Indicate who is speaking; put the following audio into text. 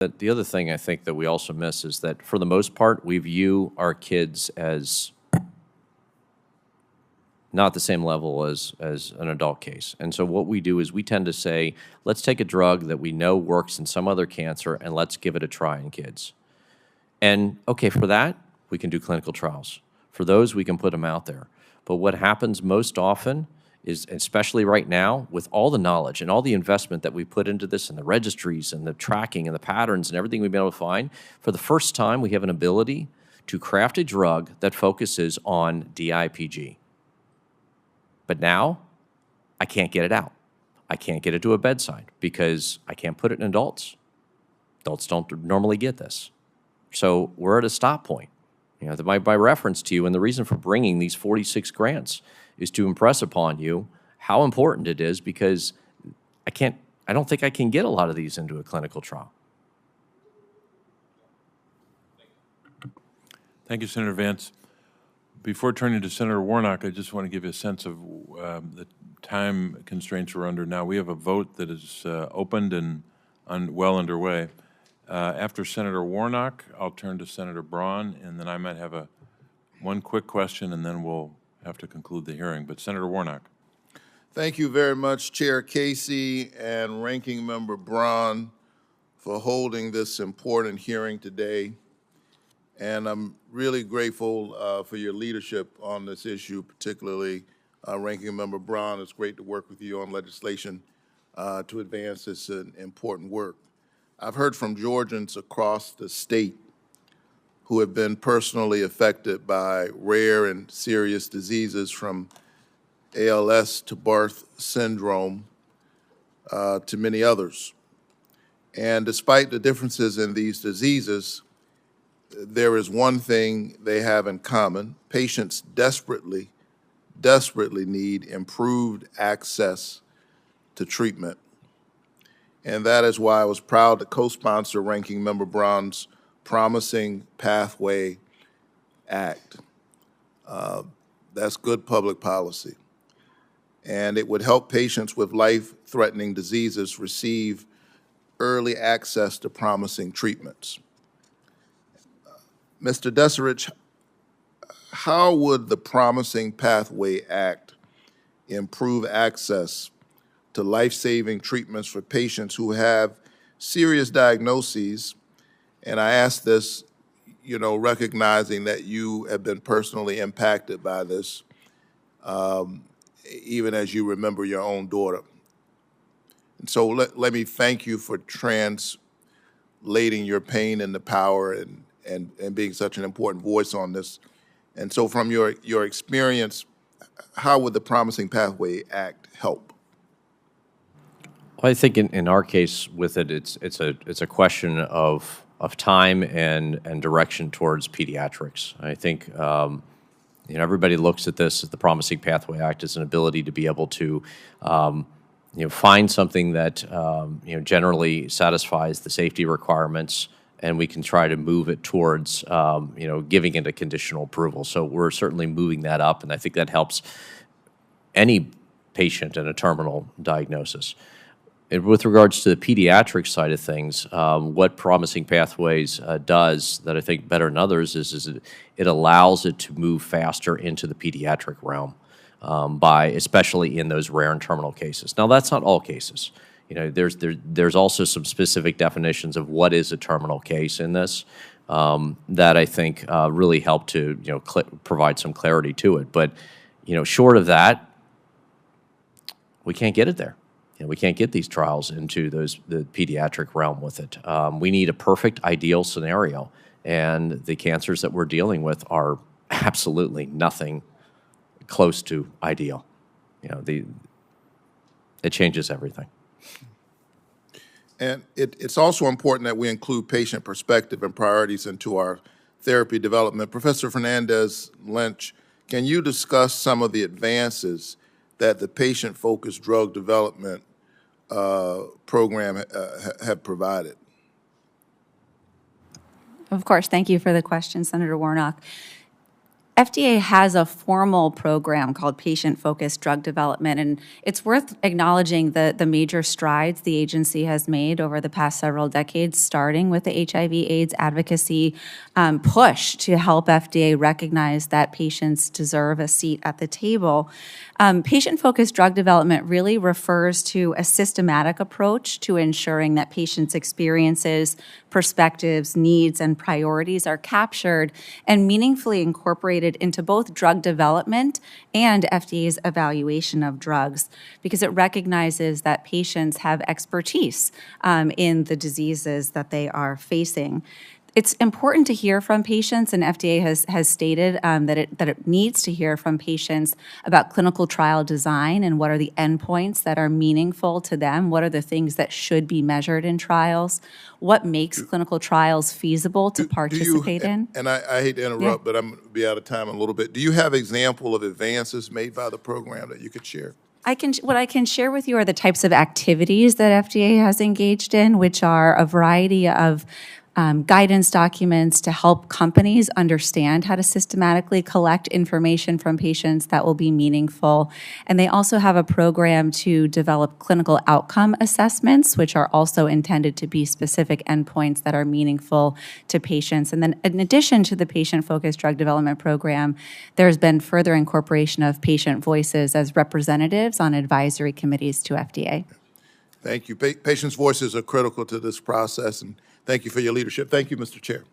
Speaker 1: But the other thing I think that we also miss is that for the most part, we view our kids as not the same level as an adult case. And so what we do is we tend to say, let's take a drug that we know works in some other cancer and let's give it a try in kids. And okay, for that, we can do clinical trials. For those, we can put them out there. But what happens most often is, especially right now, with all the knowledge and all the investment that we put into this and the registries and the tracking and the patterns and everything we've been able to find, for the first time, we have an ability to craft a drug that focuses on DIPG. But now, I can't get it out. I can't get it to a bedside because I can't put it in adults. Adults don't normally get this. So we're at a stop point. You know, by reference to you, and the reason for bringing these 46 grants is to impress upon you how important it is, because I don't think I can get a lot of these into a clinical trial.
Speaker 2: Thank you, Senator Vance. Before turning to Senator Warnock, I just want to give you a sense of the time constraints we're under now. We have a vote that is opened and well underway. After Senator Warnock, I'll turn to Senator Braun, and then I might have one quick question, and then we'll have to conclude the hearing. But Senator Warnock.
Speaker 3: Thank you very much, Chair Casey and Ranking Member Braun, for holding this important hearing today. And I'm really grateful for your leadership on this issue, particularly Ranking Member Braun. It's great to work with you on legislation to advance this important work. I've heard from Georgians across the state who have been personally affected by rare and serious diseases, from ALS to Barth syndrome to many others. And despite the differences in these diseases, there is one thing they have in common. Patients desperately need improved access to treatment. And that is why I was proud to co-sponsor Ranking Member Braun's Promising Pathway Act. That's good public policy. And it would help patients with life-threatening diseases receive early access to promising treatments. Mr. Deserich, how would the Promising Pathway Act improve access to life-saving treatments for patients who have serious diagnoses? And I ask this, recognizing that you have been personally impacted by this, even as you remember your own daughter. And so let me thank you for translating your pain into power and being such an important voice on this. And so from your experience, how would the Promising Pathway Act help?
Speaker 1: Well, I think in our case with it, it's a question of time and direction towards pediatrics. I think everybody looks at this as the Promising Pathway Act as an ability to be able to find something that generally satisfies the safety requirements, and we can try to move it towards giving it a conditional approval. So we're certainly moving that up, and I think that helps any patient in a terminal diagnosis. And with regards to the pediatric side of things, what Promising Pathways does that I think better than others is it allows it to move faster into the pediatric realm, especially in those rare and terminal cases. Now, that's not all cases. There's also some specific definitions of what is a terminal case in this that I think really help to provide some clarity to it. But short of that, we can't get it there. We can't get these trials into the pediatric realm with it. We need a perfect, ideal scenario, and the cancers that we're dealing with are absolutely nothing close to ideal. It changes everything.
Speaker 3: And it's also important that we include patient perspective and priorities into our therapy development. Professor Fernandez-Lynch, can you discuss some of the advances that the patient-focused drug development program have provided?
Speaker 4: Of course. Thank you for the question, Senator Warnock. FDA has a formal program called patient-focused drug development, and it's worth acknowledging the major strides the agency has made over the past several decades, starting with the HIV/AIDS advocacy push to help FDA recognize that patients deserve a seat at the table. Patient-focused drug development really refers to a systematic approach to ensuring that patients' experiences, perspectives, needs, and priorities are captured and meaningfully incorporated into both drug development and FDA's evaluation of drugs, because it recognizes that patients have expertise in the diseases that they are facing. It's important to hear from patients, and FDA has stated that it needs to hear from patients about clinical trial design and what are the endpoints that are meaningful to them, what are the things that should be measured in trials, what makes clinical trials feasible to participate in.
Speaker 3: And I hate to interrupt, but I'm going to be out of time in a little bit. Do you have example of advances made by the program that you could share?
Speaker 4: What I can share with you are the types of activities that FDA has engaged in, which are a variety of guidance documents to help companies understand how to systematically collect information from patients that will be meaningful. And they also have a program to develop clinical outcome assessments, which are also intended to be specific endpoints that are meaningful to patients. And then in addition to the patient-focused drug development program, there's been further incorporation of patient voices as representatives on advisory committees to FDA.
Speaker 3: Thank you. Patients' voices are critical to this process, and thank you for your leadership. Thank you, Mr. Chair.